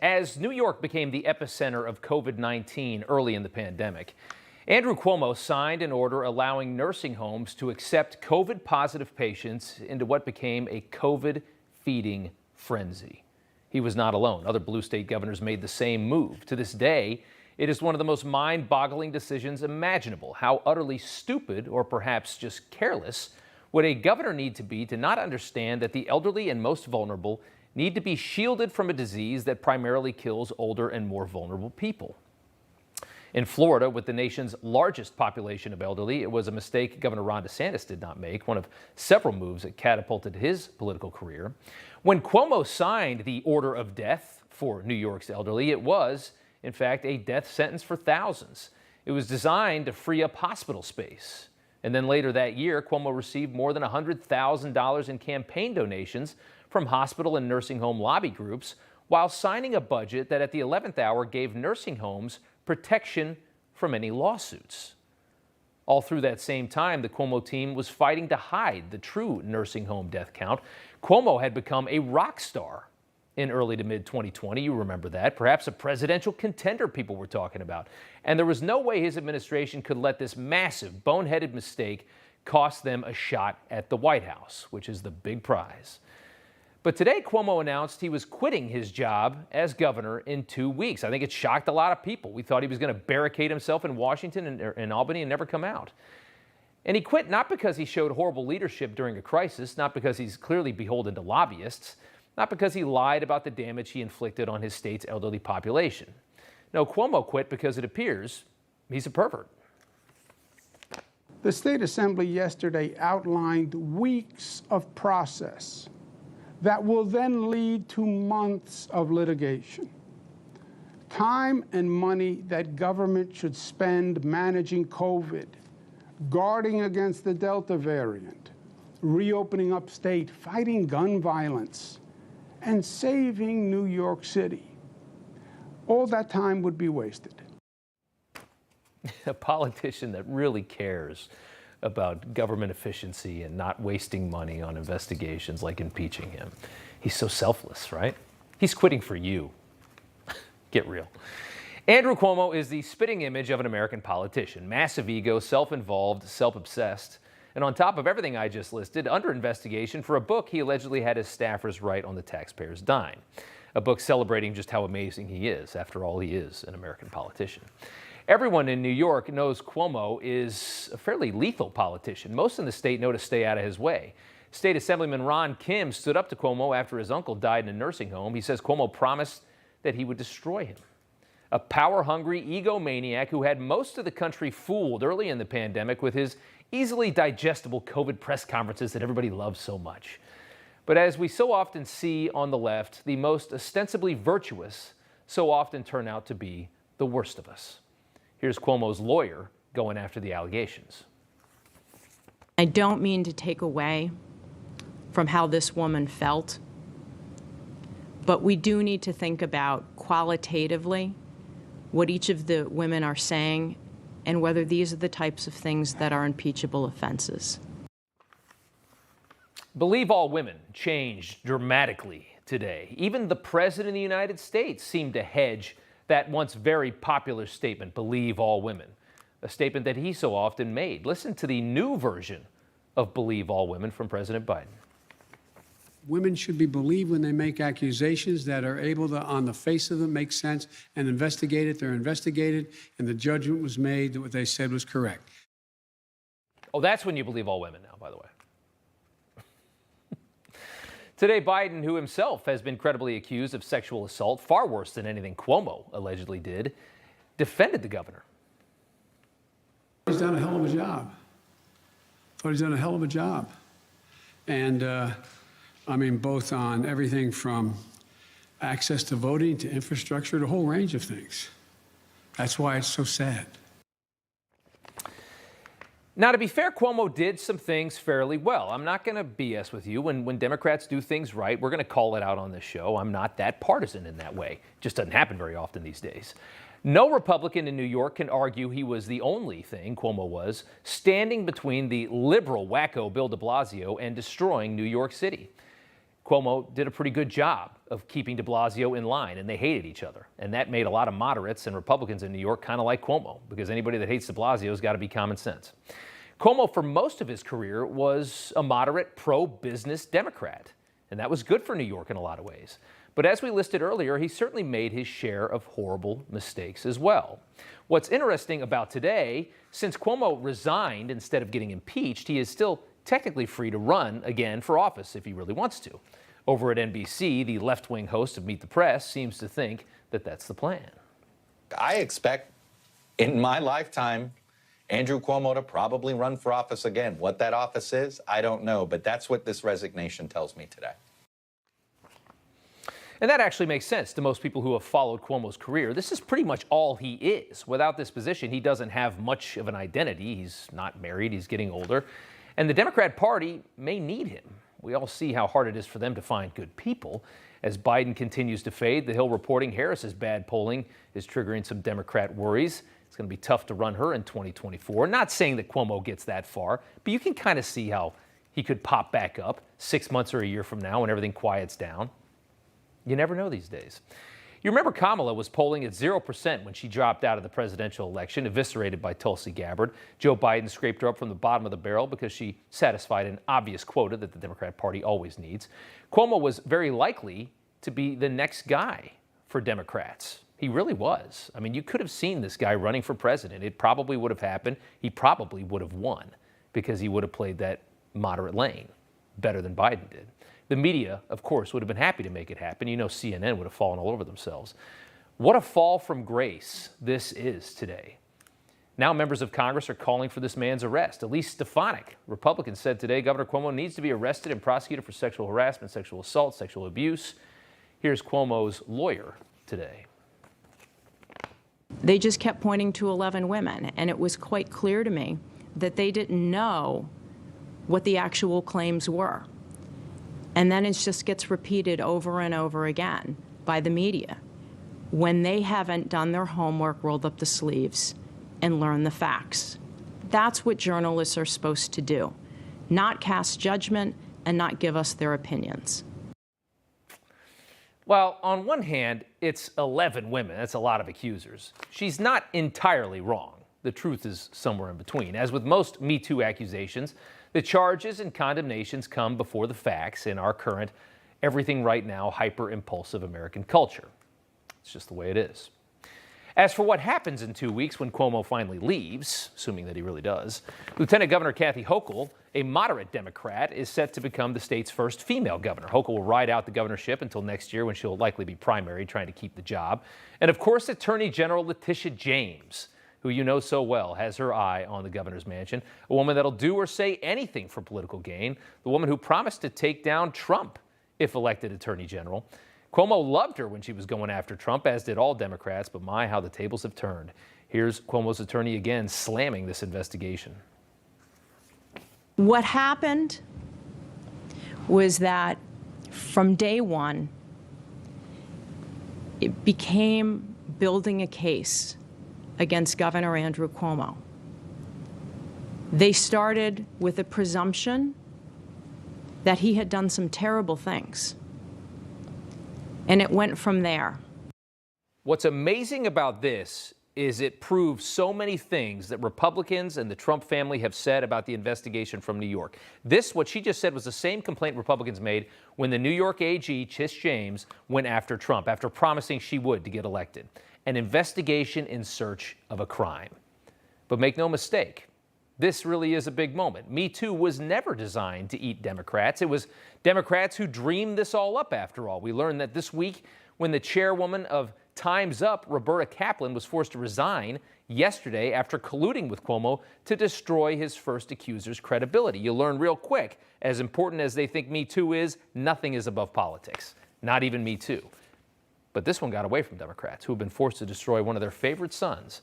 As New York became the epicenter of COVID-19 early in the pandemic, Andrew Cuomo signed an order allowing nursing homes to accept COVID-positive patients into what became a COVID feeding frenzy. He was not alone. Other blue state governors made the same move. To this day, it is one of the most mind-boggling decisions imaginable. How utterly stupid, or perhaps just careless, would a governor need to be to not understand that the elderly and most vulnerable need to be shielded from a disease that primarily kills older and more vulnerable people? In Florida, with the nation's largest population of elderly, it was a mistake Governor Ron DeSantis did not make, one of several moves that catapulted his political career. When Cuomo signed the order of death for New York's elderly, it was, in fact, a death sentence for thousands. It was designed to free up hospital space. And then later that year, Cuomo received more than $100,000 in campaign donations from hospital and nursing home lobby groups, while signing a budget that at the 11th hour gave nursing homes protection from any lawsuits. All through that same time, the Cuomo team was fighting to hide the true nursing home death count. Cuomo had become a rock star in early to mid 2020. You remember that. Perhaps a presidential contender people were talking about. And there was no way his administration could let this massive, boneheaded mistake cost them a shot at the White House, which is the big prize. But today, Cuomo announced he was quitting his job as governor in 2 weeks. I think it shocked a lot of people. We thought he was going to barricade himself in Washington and Albany and never come out. And he quit not because he showed horrible leadership during a crisis, not because he's clearly beholden to lobbyists, not because he lied about the damage he inflicted on his state's elderly population. No, Cuomo quit because it appears he's a pervert. The State Assembly yesterday outlined weeks of process that will then lead to months of litigation. Time and money that government should spend managing COVID, guarding against the Delta variant, reopening upstate, fighting gun violence, and saving New York City. All that time would be wasted. A politician that really cares about government efficiency and not wasting money on investigations like impeaching him. He's so selfless, right? He's quitting for you. Get real. Andrew Cuomo is the spitting image of an American politician. Massive ego, self-involved, self-obsessed. And on top of everything I just listed, under investigation for a book he allegedly had his staffers write on the taxpayers' dime. A book celebrating just how amazing he is. After all, he is an American politician. Everyone in New York knows Cuomo is a fairly lethal politician. Most in the state know to stay out of his way. State Assemblyman Ron Kim stood up to Cuomo after his uncle died in a nursing home. He says Cuomo promised that he would destroy him. A power-hungry egomaniac who had most of the country fooled early in the pandemic with his easily digestible COVID press conferences that everybody loves so much. But as we so often see on the left, the most ostensibly virtuous so often turn out to be the worst of us. Here's Cuomo's lawyer going after the allegations. I don't mean to take away from how this woman felt, but we do need to think about qualitatively what each of the women are saying and whether these are the types of things that are impeachable offenses. Believe all women changed dramatically today. Even the President of the United States seemed to hedge that once very popular statement, believe all women, a statement that he so often made. Listen to the new version of believe all women from President Biden. Women should be believed when they make accusations that are able to, on the face of them, make sense and investigate it. They're investigated, and the judgment was made that what they said was correct. Oh, that's when you believe all women now, by the way. Today, Biden, who himself has been credibly accused of sexual assault, far worse than anything Cuomo allegedly did, defended the governor. He's done a hell of a job. Thought he's done a hell of a job. And, I mean, both on everything from access to voting to infrastructure, the whole range of things. That's why it's so sad. Now, to be fair, Cuomo did some things fairly well. I'm not going to BS with you. When Democrats do things right, we're going to call it out on this show. I'm not that partisan in that way. It just doesn't happen very often these days. No Republican in New York can argue he was the only thing, Cuomo was, standing between the liberal wacko Bill de Blasio and destroying New York City. Cuomo did a pretty good job of keeping de Blasio in line, and they hated each other. And that made a lot of moderates and Republicans in New York kind of like Cuomo, because anybody that hates de Blasio has got to be common sense. Cuomo, for most of his career, was a moderate, pro-business Democrat, and that was good for New York in a lot of ways. But as we listed earlier, he certainly made his share of horrible mistakes as well. What's interesting about today, since Cuomo resigned instead of getting impeached, he is still technically free to run again for office if he really wants to. Over at NBC, the left-wing host of Meet the Press seems to think that that's the plan. I expect in my lifetime Andrew Cuomo to probably run for office again. What that office is, I don't know, but that's what this resignation tells me today. And that actually makes sense to most people who have followed Cuomo's career. This is pretty much all he is. Without this position, he doesn't have much of an identity. He's not married, he's getting older. And the Democrat Party may need him. We all see how hard it is for them to find good people. As Biden continues to fade, the Hill reporting Harris's bad polling is triggering some Democrat worries. It's going to be tough to run her in 2024. Not saying that Cuomo gets that far, but you can kind of see how he could pop back up 6 months or a year from now when everything quiets down. You never know these days. You remember Kamala was polling at 0% when she dropped out of the presidential election, eviscerated by Tulsi Gabbard. Joe Biden scraped her up from the bottom of the barrel because she satisfied an obvious quota that the Democrat Party always needs. Cuomo was very likely to be the next guy for Democrats. He really was. I mean, you could have seen this guy running for president. It probably would have happened. He probably would have won because he would have played that moderate lane better than Biden did. The media, of course, would have been happy to make it happen. You know, CNN would have fallen all over themselves. What a fall from grace this is today. Now members of Congress are calling for this man's arrest. Elise Stefanik, Republican, said today Governor Cuomo needs to be arrested and prosecuted for sexual harassment, sexual assault, sexual abuse. Here's Cuomo's lawyer today. They just kept pointing to 11 women, and it was quite clear to me that they didn't know what the actual claims were. And then it just gets repeated over and over again by the media when they haven't done their homework, rolled up the sleeves, and learned the facts. That's what journalists are supposed to do, not cast judgment and not give us their opinions. Well, on one hand, it's 11 women. That's a lot of accusers. She's not entirely wrong. The truth is somewhere in between. As with most Me Too accusations, the charges and condemnations come before the facts in our current, everything right now, hyper-impulsive American culture. It's just the way it is. As for what happens in 2 weeks when Cuomo finally leaves, assuming that he really does, Lieutenant Governor Kathy Hochul, a moderate Democrat, is set to become the state's first female governor. Hochul will ride out the governorship until next year when she'll likely be primaried, trying to keep the job. And of course, Attorney General Letitia James, who you know so well, has her eye on the governor's mansion, a woman that'll do or say anything for political gain, the woman who promised to take down Trump if elected Attorney General. Cuomo loved her when she was going after Trump, as did all Democrats, but my, how the tables have turned. Here's Cuomo's attorney again slamming this investigation. What happened was that from day one, it became building a case against Governor Andrew Cuomo. They started with a presumption that he had done some terrible things. And it went from there. What's amazing about this is it proves so many things that Republicans and the Trump family have said about the investigation from New York. This, what she just said, was the same complaint Republicans made when the New York AG, Tish James, went after Trump after promising she would to get elected. An investigation in search of a crime. But make no mistake, this really is a big moment. Me Too was never designed to eat Democrats. It was Democrats who dreamed this all up, after all. We learned that this week when the chairwoman of Time's Up, Roberta Kaplan, was forced to resign yesterday after colluding with Cuomo to destroy his first accuser's credibility. You learn real quick, as important as they think Me Too is, nothing is above politics, not even Me Too. But this one got away from Democrats, who have been forced to destroy one of their favorite sons.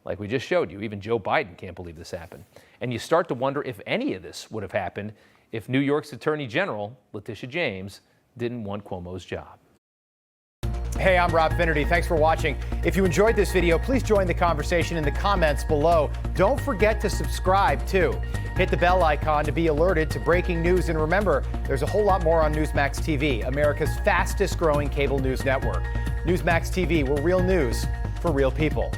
Like we just showed you, even Joe Biden can't believe this happened. And you start to wonder if any of this would have happened if New York's Attorney General, Letitia James, didn't want Cuomo's job. Hey, I'm Rob Finnerty. Thanks for watching. If you enjoyed this video, please join the conversation in the comments below. Don't forget to subscribe, too. Hit the bell icon to be alerted to breaking news. And remember, there's a whole lot more on Newsmax TV, America's fastest growing cable news network. Newsmax TV, where real news for real people.